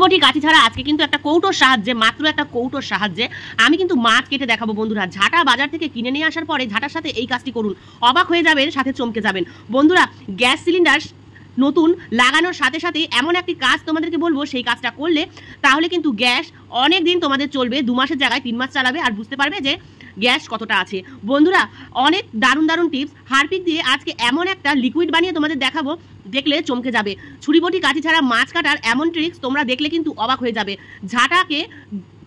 বটি কাঠি ছাড়া আজকে কিন্তু একটা কৌটোর সাহায্যে, মাত্র একটা কৌটোর সাহায্যে আমি কিন্তু মাছ কেটে দেখাবো বন্ধুরা। ঝাঁটা বাজার থেকে কিনে নিয়ে আসার পরে ঝাঁটার সাথে এই কাজটি করুন, অবাক হয়ে যাবেন, সাথে চমকে যাবেন বন্ধুরা। গ্যাস সিলিন্ডার নতুন লাগানোর সাথে সাথে এমন একটি কাজ তোমাদেরকে বলবো, সেই কাজটা করলে তাহলে কিন্তু গ্যাস অনেক দিন তোমাদের চলবে, 2 মাসের জায়গায় 3 মাস চালাবে, আর বুঝতে পারবে যে গ্যাস কতটা আছে বন্ধুরা। অনেক দারুণ দারুণ টিপস হারপিক দিয়ে আজকে এমন একটা লিকুইড বানিয়ে তোমাদের দেখাবো, দেখলে চমকে যাবে। ছুরি বটি কাঠি ছাড়া মাছ কাটার এমন ট্রিক্স তোমরা দেখলে কিন্তু অবাক হয়ে যাবে। ঝাঁটাকে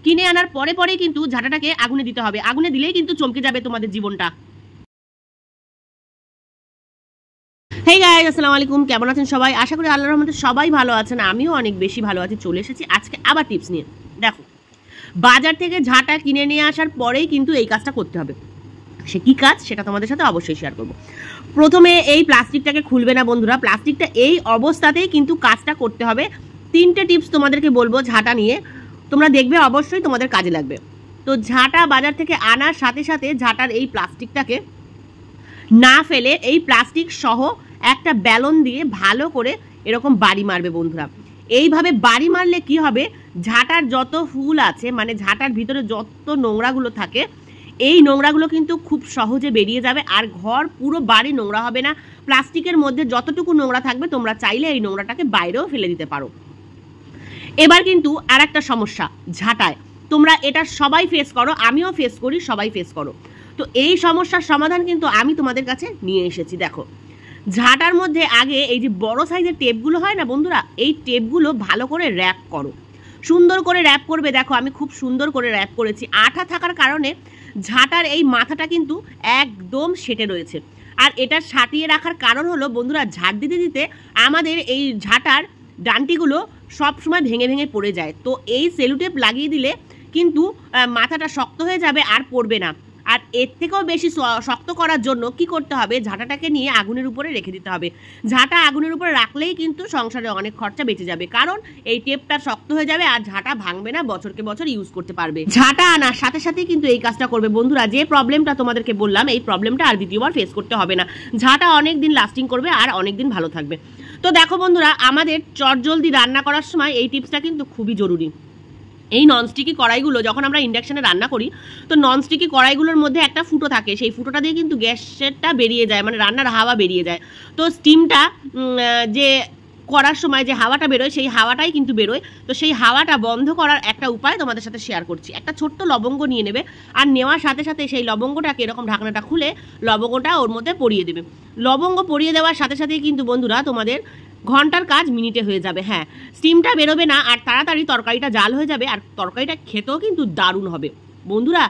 কিনে আনার পরে পরেই কিন্তু ঝাঁটাটাকে আগুনে দিতে হবে, আগুনে দিলেই কিন্তু চমকে যাবে তোমাদের জীবনটা। হেই গাইস, আসসালামু আলাইকুম, কেমন আছেন সবাই? আশা করি আল্লাহর রহমতে সবাই ভালো আছেন, আমিও অনেক বেশি ভালো আছি। চলে এসেছি আজকে আবার টিপস নিয়ে। দেখো, বাজার থেকে ঝাঁটা কিনে নিয়ে আসার পরেই কিন্তু এই কাজটা করতে হবে। সে কী কাজ সেটা তোমাদের সাথে অবশ্যই শেয়ার করব। প্রথমে এই প্লাস্টিকটাকে খুলবে না বন্ধুরা, প্লাস্টিকটা এই অবস্থাতেই কিন্তু কাজটা করতে হবে। 3টে টিপস তোমাদেরকে বলবো ঝাঁটা নিয়ে, তোমরা দেখবে অবশ্যই তোমাদের কাজে লাগবে। তো ঝাঁটা বাজার থেকে আনার সাথে সাথে ঝাঁটার এই প্লাস্টিকটাকে না ফেলে এই প্লাস্টিক সহ একটা বেলন দিয়ে ভালো করে এরকম বাড়ি মারবে বন্ধুরা। এইভাবে বাড়ি মারলে কি হবে, ঝাঁটার যত ফুল আছে, মানে ঝাঁটার ভিতরে যত নোংরাগুলো থাকে, এই নোংরাগুলো কিন্তু খুব সহজে বেরিয়ে যাবে, আর ঘর পুরো বাড়ি নোংরা হবে না। প্লাস্টিকের মধ্যে যতটুকু নোংরা থাকবে তোমরা চাইলে এই নোংরাটাকে বাইরেও ফেলে দিতে পারো। এবার কিন্তু আর একটা সমস্যা ঝাঁটায়, তোমরা এটা সবাই ফেস করো, আমিও ফেস করি, সবাই ফেস করো। তো এই সমস্যার সমাধান কিন্তু আমি তোমাদের কাছে নিয়ে এসেছি। দেখো, ঝাঁটার মধ্যে আগে এই যে বড় সাইজের টেপগুলো হয় না বন্ধুরা, এই টেপগুলো ভালো করে র্যাপ করো, সুন্দর করে র্যাপ করবে। দেখো আমি খুব সুন্দর করে র্যাপ করেছি। আঠা থাকার কারণে ঝাঁটার এই মাথাটা কিন্তু একদম সেটে রয়েছে। আর এটা সাটিয়ে রাখার কারণ হলো বন্ধুরা, ঝাড় দিতে দিতে আমাদের এই ঝাঁটার ডান্টিগুলো সব সময় ভেঙে ভেঙে পড়ে যায়। তো এই সেলুটেপ লাগিয়ে দিলে কিন্তু মাথাটা শক্ত হয়ে যাবে আর পড়বে না। আর এর থেকেও বেশি শক্ত করার জন্য কি করতে হবে, ঝাঁটাটাকে নিয়ে আগুনের উপরে রেখে দিতে হবে। ঝাঁটা আগুনের উপরে রাখলেই কিন্তু সংসারে অনেক খরচা বেঁচে যাবে, কারণ এই টেপটা শক্ত হয়ে যাবে আর ঝাঁটা ভাঙবে না, বছরকে বছর ইউজ করতে পারবে। ঝাঁটা আনার সাথে সাথে কিন্তু এই কাজটা করবে বন্ধুরা। যে প্রবলেমটা তোমাদেরকে বললাম, এই প্রবলেমটা আর দ্বিতীয়বার ফেস করতে হবে না। ঝাঁটা অনেক দিন লাস্টিং করবে আর অনেক দিন ভালো থাকবে। তো দেখো বন্ধুরা, আমাদের চটজলদি রান্না করার সময় এই টিপসটা কিন্তু খুবই জরুরি। এই ননস্টিকি কড়াইগুলো যখন আমরা ইন্ডাকশানে রান্না করি, তো ননস্টিকি কড়াইগুলোর মধ্যে একটা ফুটো থাকে, সেই ফুটোটা দিয়ে কিন্তু গ্যাসেরটা বেরিয়ে যায়, মানে রান্নার হাওয়া বেরিয়ে যায়। তো স্টিমটা যে করার সময় যে হাওয়াটা বেরোয়, সেই হাওয়াটাই কিন্তু বেরোয়। তো সেই হাওয়াটা বন্ধ করার একটা উপায় তোমাদের সাথে শেয়ার করছি। একটা ছোট্ট লবঙ্গ নিয়ে নেবে, আর নেওয়ার সাথে সাথে সেই লবঙ্গটাকে এরকম ঢাকনাটা খুলে লবঙ্গটা ওর মধ্যে পরিয়ে দেবে। লবঙ্গ পরিয়ে দেওয়ার সাথে সাথেই কিন্তু বন্ধুরা তোমাদের ঘন্টার কাজ মিনিটে হয়ে যাবে। হ্যাঁ, স্টিমটা বেরোবে না, আর তাড়াতাড়ি তরকারিটা জাল হয়ে যাবে, আর তরকারিটা খেতেও কিন্তু দারুণ হবে বন্ধুরা।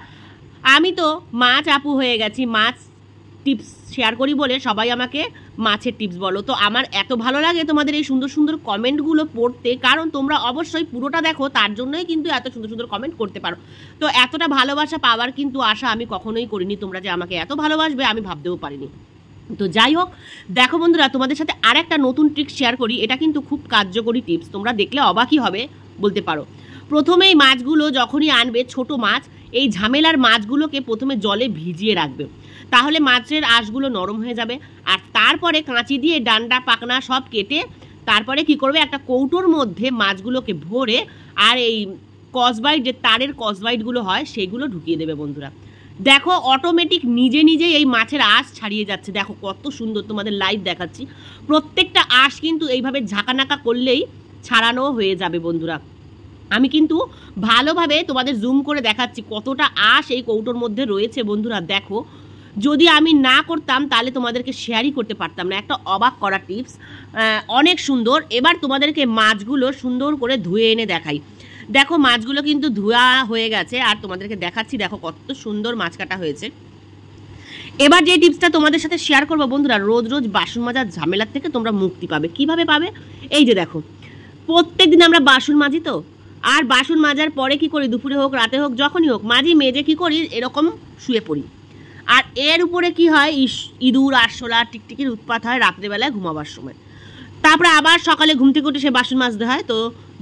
আমি তো মাছ আপু হয়ে গেছি, মাছ টিপস শেয়ার করি বলে সবাই আমাকে মাছের টিপস বলো। তো আমার এত ভালো লাগে তোমাদের এই সুন্দর সুন্দর কমেন্টগুলো পড়তে, কারণ তোমরা অবশ্যই পুরোটা দেখো, তার জন্যই কিন্তু এত সুন্দর সুন্দর কমেন্ট করতে পারো। তো এতটা ভালোবাসা পাওয়ার কিন্তু আশা আমি কখনোই করিনি, তোমরা যে আমাকে এত ভালোবাসবে আমি ভাবতেও পারিনি। তো যাই হোক, দেখো বন্ধুরা, তোমাদের সাথে আর একটা নতুন ট্রিক শেয়ার করি। এটা কিন্তু খুব কার্যকরী টিপস, তোমরা দেখলে অবাকই হবে বলতে পারো। প্রথমেই মাছগুলো যখনই আনবে, ছোট মাছ, এই ঝামেলার মাছগুলোকে প্রথমে জলে ভিজিয়ে রাখবে, তাহলে মাছের আঁশগুলো নরম হয়ে যাবে। আর তারপরে কাঁচি দিয়ে ডান্ডা পাকনা সব কেটে তারপরে কি করবে, একটা কৌটোর মধ্যে মাছগুলোকে ভরে আর এই কসবাইট, যে তারের কসবাইটগুলো হয়, সেগুলো ঢুকিয়ে দেবে বন্ধুরা। দেখো অটোমেটিক নিজে নিজেই এই মাছের আঁশ ছাড়িয়ে যাচ্ছে। দেখো কত সুন্দর, তোমাদের লাইভ দেখাচ্ছি। প্রত্যেকটা আঁশ কিন্তু এইভাবে ঝাঁকানাকা করলেই ছাড়ানো হয়ে যাবে বন্ধুরা। আমি কিন্তু ভালোভাবে তোমাদের জুম করে দেখাচ্ছি কতটা আঁশ এই কৌটোর মধ্যে রয়েছে বন্ধুরা। দেখো, যদি আমি না করতাম তাহলে তোমাদেরকে শেয়ারই করতে পারতাম না। একটা অবাক করা টিপস, অনেক সুন্দর। এবার তোমাদেরকে মাছগুলো সুন্দর করে ধুয়ে এনে দেখাই। দেখো মাছগুলো কিন্তু ধোয়া হয়ে গেছে, আর তোমাদেরকে দেখাচ্ছি দেখো কত সুন্দর মাছ কাটা হয়েছে। এবার যে টিপসটা তোমাদের সাথে শেয়ার করবো বন্ধুরা, রোজ রোজ বাসন মাজার ঝামেলার থেকে তোমরা মুক্তি পাবে। কিভাবে পাবে, এই যে দেখো, প্রত্যেক দিন আমরা বাসন মাজি, তো আর বাসন মাজার পরে কি করি, দুপুরে হোক রাতে হোক যখনই হোক মাজি, মেজে কি করি, এরকম শুয়ে পড়ি। আর এর উপরে কি হয়, ইঁদুর আরশোলা টিকটিকির উৎপাত হয় রাত্রেবেলায় ঘুমাবার সময়। তারপরে আবার সকালে ঘুম থেকে উঠে সে বাসন মাজতে হয়। তো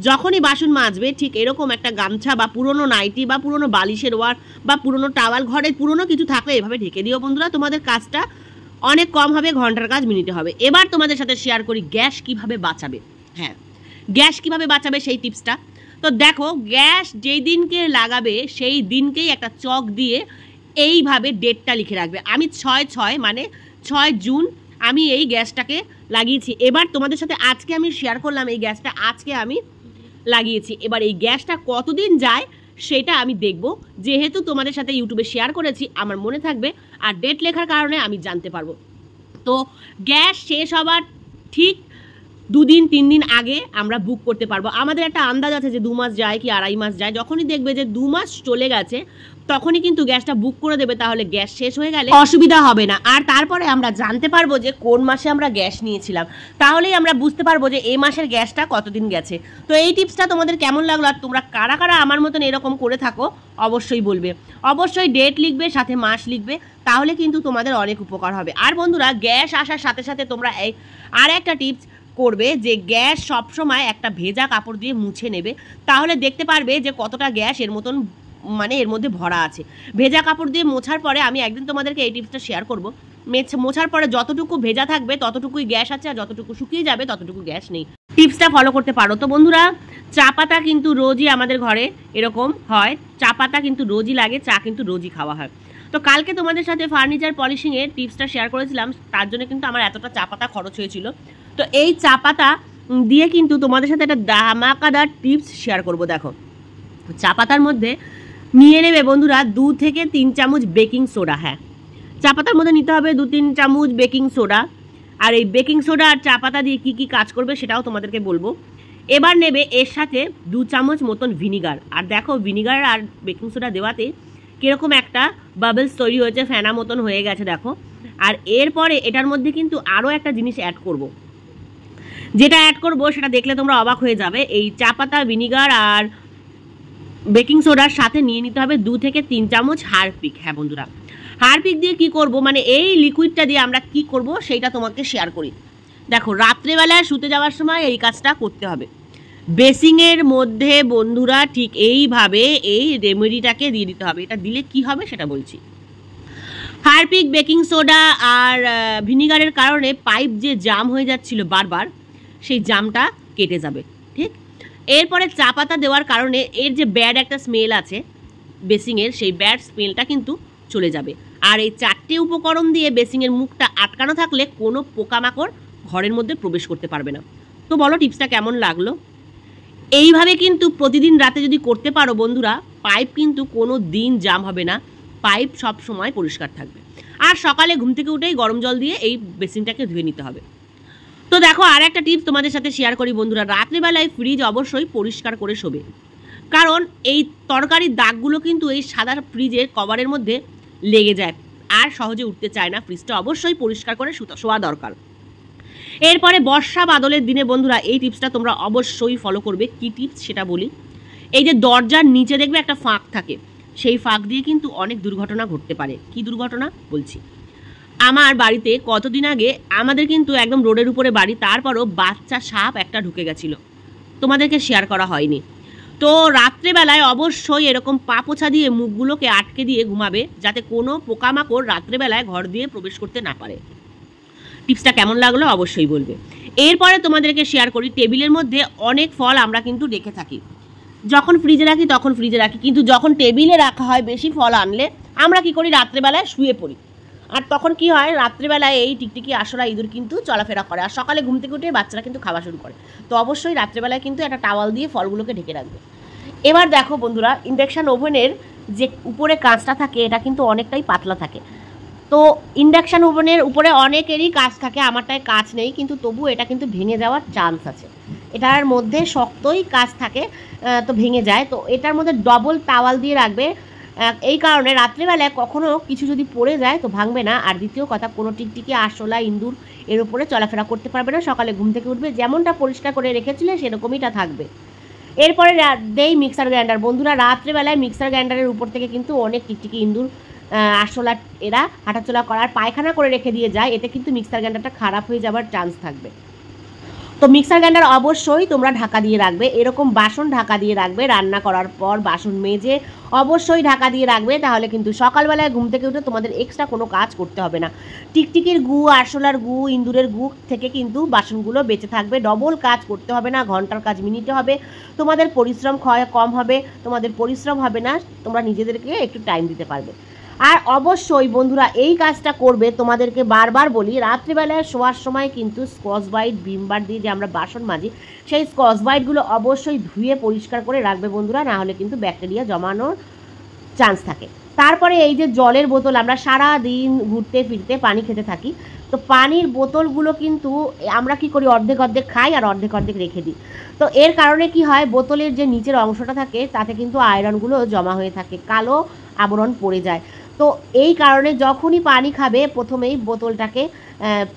যখনই বাসন মাজবে, ঠিক এরকম একটা গামছা বা পুরনো নাইটি বা পুরনো বালিশের ওয়ার বা পুরনো টাওয়াল, ঘরে পুরনো কিছু থাকলে এভাবে ঢেকে দিও বন্ধুরা, তোমাদের কাজটা অনেক কম হবে, ঘন্টার কাজ মিনিটে হবে। এবার তোমাদের সাথে শেয়ার করি গ্যাস কিভাবে বাঁচাবে। হ্যাঁ, গ্যাস কিভাবে বাঁচাবে সেই টিপসটা। তো দেখো, গ্যাস যেই দিনকে লাগাবে সেই দিনকেই একটা চক দিয়ে এইভাবে ডেটটা লিখে রাখবে। আমি 6/6 মানে 6 জুন আমি এই গ্যাসটাকে লাগিয়েছি। এবার তোমাদের সাথে আজকে আমি শেয়ার করলাম এই গ্যাসটা আজকে আমি লাগিয়েছি। এবার এই গ্যাসটা কতদিন যায় সেটা আমি দেখব, যেহেতু তোমাদের সাথে ইউটিউবে শেয়ার করেছি আমার মনে থাকবে, আর ডেট লেখার কারণে আমি জানতে পারবো। তো গ্যাস শেষ হবার ঠিক 2 দিন 3 দিন আগে আমরা বুক করতে পারবো। আমাদের একটা আন্দাজ আছে যে 2 মাস যায় কি 2.5 মাস যায়। যখনই দেখবে যে 2 মাস চলে গেছে তখনই কিন্তু গ্যাসটা বুক করে দেবে, তাহলে গ্যাস শেষ হয়ে গেলে অসুবিধা হবে না। আর তারপরে আমরা জানতে পারবো যে কোন মাসে আমরা গ্যাস নিয়েছিলাম, তাহলেই আমরা বুঝতে পারবো যে এই মাসের গ্যাসটা কতদিন গেছে। তো এই টিপসটা তোমাদের কেমন লাগলো, আর তোমরা কারা কারা আমার মতন এরকম করে থাকো অবশ্যই বলবে। অবশ্যই ডেট লিখবে, সাথে মাস লিখবে, তাহলে কিন্তু তোমাদের অনেক উপকার হবে। আর বন্ধুরা, গ্যাস আসার সাথে সাথে তোমরা আর একটা টিপস করবে যে গ্যাস সবসময় একটা ভেজা কাপড় দিয়ে মুছে নেবে, তাহলে দেখতে পারবে যে কতটা গ্যাস এর মতন মানে এর মধ্যে ভরা আছে। ভেজা কাপড় দিয়ে মোছার পরে আমি একদিন তোমাদেরকে এই টিপসটা শেয়ার করবো। মোছার পরে যতটুকু ভেজা থাকবে ততটুকুই গ্যাস আছে, আর যতটুকু শুকিয়ে যাবে ততটুকু গ্যাস নেই। টিপসটা ফলো করতে পারো। তো বন্ধুরা, চা পাতা কিন্তু রোজই আমাদের ঘরে এরকম হয়, চা পাতা কিন্তু রোজই লাগে, চা কিন্তু রোজই খাওয়া হয়। তো কালকে তোমাদের সাথে ফার্নিচার পলিশিংয়ের টিপসটা শেয়ার করেছিলাম, তার জন্য কিন্তু আমার এতটা চা পাতা খরচ হয়েছিল। তো এই চা পাতা দিয়ে কিন্তু তোমাদের সাথে একটা ধামাকাদার টিপস শেয়ার করব। দেখো, চা পাতার মধ্যে নিয়ে নেবে বন্ধুরা 2 থেকে 3 চামচ বেকিং সোডা। হ্যাঁ, চা পাতার মধ্যে নিতে হবে 2-3 চামচ বেকিং সোডা। আর এই বেকিং সোডা আর চা পাতা দিয়ে কী কী কাজ করবে সেটাও তোমাদেরকে বলবো। এবার নেবে এর সাথে 2 চামচ মতন ভিনিগার। আর দেখো, ভিনিগার আর বেকিং সোডা দেওয়াতে কীরকম একটা বাবলস তৈরি হয়েছে, ফেনা মতন হয়ে গেছে দেখো। আর এরপরে এটার মধ্যে কিন্তু আরও একটা জিনিস অ্যাড করব, যেটা অ্যাড করবো সেটা দেখলে তোমরা অবাক হয়ে যাবে। এই চা পাতা, ভিনিগার আর বেকিং সোডার সাথে নিয়ে নিতে হবে 2 থেকে 3 চামচ হারপিক। হ্যাঁ বন্ধুরা, হারপিক দিয়ে কি করব, মানে এই লিকুইডটা দিয়ে আমরা কি করব সেইটা তোমাকে শেয়ার করি। দেখো, রাত্রেবেলায় শুতে যাওয়ার সময় এই কাজটা করতে হবে। বেসিংয়ের মধ্যে বন্ধুরা ঠিক এইভাবে এই রেমেডিটাকে দিয়ে দিতে হবে। এটা দিলে কি হবে সেটা বলছি। হারপিক, বেকিং সোডা আর ভিনিগারের কারণে পাইপ যে জাম হয়ে যাচ্ছিল বারবার, সেই জামটা কেটে যাবে। ঠিক, এরপরে চা পাতা দেওয়ার কারণে এর যে ব্যাড একটা স্মেল আছে বেসিংয়ের, সেই ব্যাড স্মেলটা কিন্তু চলে যাবে। আর এই 4টে উপকরণ দিয়ে বেসিংয়ের মুখটা আটকানো থাকলে কোনো পোকামাকড় ঘরের মধ্যে প্রবেশ করতে পারবে না। তো বলো, টিপসটা কেমন লাগলো? এইভাবে কিন্তু প্রতিদিন রাতে যদি করতে পারো বন্ধুরা, পাইপ কিন্তু কোনো দিন জাম হবে না, পাইপ সব সময় পরিষ্কার থাকবে। আর সকালে ঘুম থেকে উঠেই গরম জল দিয়ে এই বেসিনটাকে ধুয়ে নিতে হবে। তো দেখো, আর একটা টিপস তোমাদের সাথে শেয়ার করি বন্ধুরা। রাত্রিবেলায় ফ্রিজ অবশ্যই পরিষ্কার করে শোবে, কারণ এই তরকারির দাগগুলো কিন্তু এই সাদা ফ্রিজের কভারের মধ্যে লেগে যায় আর সহজে উঠতে চায় না। ফ্রিজটা অবশ্যই পরিষ্কার করে শোয়া দরকার। এরপরে বর্ষা বাদলের দিনে বন্ধুরা এই টিপসটা তোমরা অবশ্যই ফলো করবে। কি টিপস সেটা বলি। এই যে দরজার নিচে দেখবে একটা ফাঁক থাকে, সেই ফাঁক দিয়ে কিন্তু অনেক দুর্ঘটনা ঘটতে পারে। কি দুর্ঘটনা বলছি। আমার বাড়িতে কতদিন আগে, আমাদের কিন্তু একদম রোডের উপরে বাড়ি, তারপরও বাচ্চা সাপ একটা ঢুকে গেছিলো, তোমাদেরকে শেয়ার করা হয়নি। তো রাত্রেবেলায় অবশ্যই এরকম পা পোছা দিয়ে মুখগুলোকে আটকে দিয়ে ঘুমাবে, যাতে কোনো পোকামাকড় রাত্রেবেলায় ঘর দিয়ে প্রবেশ করতে না পারে। টিপসটা কেমন লাগলো অবশ্যই বলবে। এরপরে তোমাদেরকে শেয়ার করি, টেবিলের মধ্যে অনেক ফল আমরা কিন্তু রেখে থাকি। যখন ফ্রিজে রাখি তখন ফ্রিজে রাখি, কিন্তু যখন টেবিলে রাখা হয় বেশি ফল আনলে আমরা কি করি, রাত্রেবেলায় শুয়ে পড়ি। আর তখন কি হয়, রাত্রেবেলায় এই টিকটিকি আশরা ইঁদুর কিন্তু চলাফেরা করে, আর সকালে ঘুম থেকে উঠে বাচ্চারা কিন্তু খাওয়া শুরু করে। তো অবশ্যই রাত্রেবেলায় কিন্তু একটা টাওয়াল দিয়ে ফলগুলোকে ঢেকে রাখবে। এবার দেখো বন্ধুরা, ইন্ডাকশান ওভেনের যে উপরে কাঁচটা থাকে এটা কিন্তু অনেকটাই পাতলা থাকে। তো ইন্ডাকশান ওভেনের উপরে অনেকেরই কাঁচ থাকে, আমারটায় কাঁচ নেই, কিন্তু তবু এটা কিন্তু ভেঙে যাওয়ার চান্স আছে। এটার মধ্যে শক্তই কাঁচ থাকে, তো ভেঙে যায়। তো এটার মধ্যে ডবল টাওয়াল দিয়ে রাখবে, এই কারণে রাত্রিবেলায় কখনো কিছু যদি পড়ে যায় তো ভাঙবে না। আর দ্বিতীয় কথা, কোনো টিকটিকি আরশোলা ইঁদুর এর উপরে চলাফেরা করতে পারবে না। সকালে ঘুম থেকে উঠবে যেমনটা পরিষ্কার করে রেখেছিলে সেরকমইটা থাকবে। এরপরে দেই মিক্সার গ্রাইন্ডার। বন্ধুরা, রাত্রেবেলায় মিক্সার গ্রাইন্ডারের উপর থেকে কিন্তু অনেক টিকটিকি ইঁদুর আরশোলা এরা হাঁটাচলা করার পায়খানা করে রেখে দিয়ে যায়, এতে কিন্তু মিক্সার গ্রাইন্ডারটা খারাপ হয়ে যাওয়ার চান্স থাকবে। তো মিক্সার গ্রাইন্ডার অবশ্যই তোমরা ঢাকা দিয়ে রাখবে, এরকম বাসন ঢাকা দিয়ে রাখবে, রান্না করার পর বাসন মেজে অবশ্যই ঢাকা দিয়ে রাখবে, তাহলে কিন্তু সকালবেলায় ঘুম থেকে উঠে তোমাদের এক্সট্রা কোনো কাজ করতে হবে না। টিকটিকির গু, আরশোলার গু, ইঁদুরের গু থেকে কিন্তু বাসনগুলো বেঁচে থাকবে, ডবল কাজ করতে হবে না, ঘন্টার কাজ মিনিটে হবে, তোমাদের পরিশ্রম কম হবে, তোমাদের পরিশ্রম হবে না, তোমরা নিজেদেরকে একটু টাইম দিতে পারবে। আর অবশ্যই বন্ধুরা এই কাজটা করবে, তোমাদেরকে বারবার বলি, রাত্রিবেলায় শোয়ার সময় কিন্তু স্কচ ব্রাইট, ভিম বার দিয়ে যে আমরা বাসন মাজি, সেই স্কচ ব্রাইটগুলো অবশ্যই ধুয়ে পরিষ্কার করে রাখবে বন্ধুরা, না হলে কিন্তু ব্যাকটেরিয়া জমানোর চান্স থাকে। তারপরে এই যে জলের বোতল, আমরা সারা দিন ঘুরতে ফিরতে পানি খেতে থাকি, তো পানির বোতলগুলো কিন্তু আমরা কি করি, অর্ধেক অর্ধেক খাই আর অর্ধেক অর্ধেক রেখে দিই। তো এর কারণে কি হয়, বোতলের যে নিচের অংশটা থাকে তাতে কিন্তু আয়রনগুলো জমা হয়ে থাকে, কালো আবরণ পড়ে যায়। তো এই কারণে যখনই পানি খাবে প্রথমেই বোতলটাকে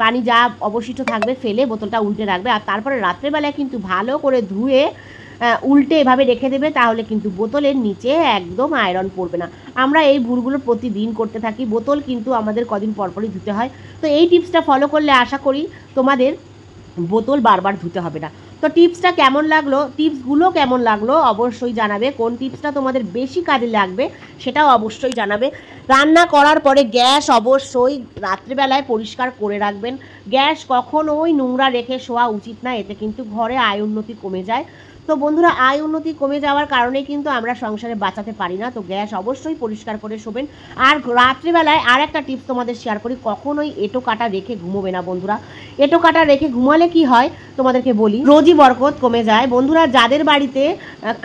পানি যা অবশিষ্ট থাকবে ফেলে বোতলটা উল্টে রাখবে, আর তারপরে রাত্রেবেলায় কিন্তু ভালো করে ধুয়ে উল্টে এভাবে রেখে দেবে, তাহলে কিন্তু বোতলের নিচে একদম আয়রন পড়বে না। আমরা এই ভুলগুলো প্রতিদিন করতে থাকি, বোতল কিন্তু আমাদের কদিন পরপরই ধুতে হয়। তো এই টিপসটা ফলো করলে আশা করি তোমাদের বোতল বারবার ধুতে হবে না। তো টিপসটা কেমন লাগলো, টিপসগুলো কেমন লাগলো অবশ্যই জানাবে, কোন টিপসটা তোমাদের বেশি কাজে লাগবে সেটাও অবশ্যই জানাবে। রান্না করার পরে গ্যাস অবশ্যই রাত্রিবেলায় পরিষ্কার করে রাখবেন, গ্যাস কখনোই নোংরা রেখে শোয়া উচিত না, এতে কিন্তু ঘরে আয় উন্নতি কমে যায়। তো বন্ধুরা আয় উন্নতি কমে যাওয়ার কারণে কিন্তু আমরা সংসারে বাঁচাতে পারি না, তো গ্যাস অবশ্যই পরিষ্কার করে শোবেন। আর রাত্রিবেলায় আর একটা টিপস তোমাদের শেয়ার করি, কখনোই এঁটো কাটা রেখে ঘুমোবে না বন্ধুরা, এঁটো কাটা রেখে ঘুমালে কি হয় তোমাদেরকে বলি, রোজি বরকত কমে যায়। বন্ধুরা যাদের বাড়িতে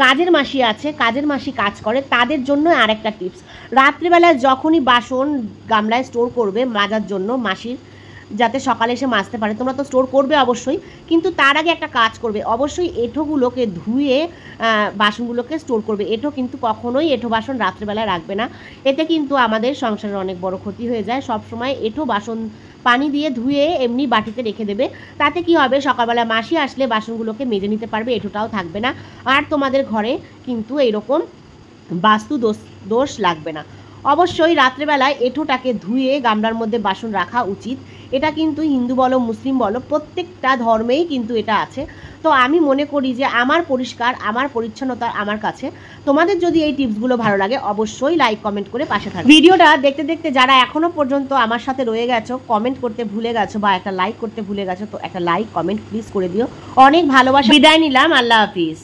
কাজের মাসি আছে, কাজের মাসি কাজ করে, তাদের জন্য আর একটা টিপস, রাত্রিবেলায় যখনই বাসন গামলায় স্টোর করবে মাজার জন্য মাসির, যাতে সকালে এসে মাজতে পারে, তোমরা তো স্টোর করবে অবশ্যই, কিন্তু তার আগে একটা কাজ করবে, অবশ্যই এঁঠোগুলোকে ধুয়ে বাসনগুলোকে স্টোর করবে। এঁঠো কিন্তু কখনোই এঁঠো বাসন রাত্রেবেলায় রাখবে না, এতে কিন্তু আমাদের সংসারের অনেক বড় ক্ষতি হয়ে যায়। সবসময় এঁঠো বাসন পানি দিয়ে ধুয়ে এমনি বাটিতে রেখে দেবে, তাতে কি হবে, সকালবেলা মাসি আসলে বাসনগুলোকে মেজে নিতে পারবে, এঁঠোটাও থাকবে না, আর তোমাদের ঘরে কিন্তু এইরকম বাস্তু দোষ লাগবে না। অবশ্যই রাত্রেবেলায় এঁঠোটাকে ধুয়ে গামলার মধ্যে বাসন রাখা উচিত, এটা কিন্তু হিন্দু বলো মুসলিম বলো প্রত্যেকটা ধর্মেই কিন্তু এটা আছে। তো আমি মনে করি যে আমার পরিষ্কার, আমার পরিচ্ছন্নতা আমার কাছে। তোমাদের যদি এই টিপসগুলো ভালো লাগে অবশ্যই লাইক কমেন্ট করে পাশে থাকবে। ভিডিওটা দেখতে দেখতে যারা এখনো পর্যন্ত আমার সাথে রয়ে গেছো, কমেন্ট করতে ভুলে গেছো বা একটা লাইক করতে ভুলে গেছো, তো একটা লাইক কমেন্ট প্লিজ করে দিও। অনেক ভালোবাসা, বিদায় নিলাম, আল্লাহ হাফিজ।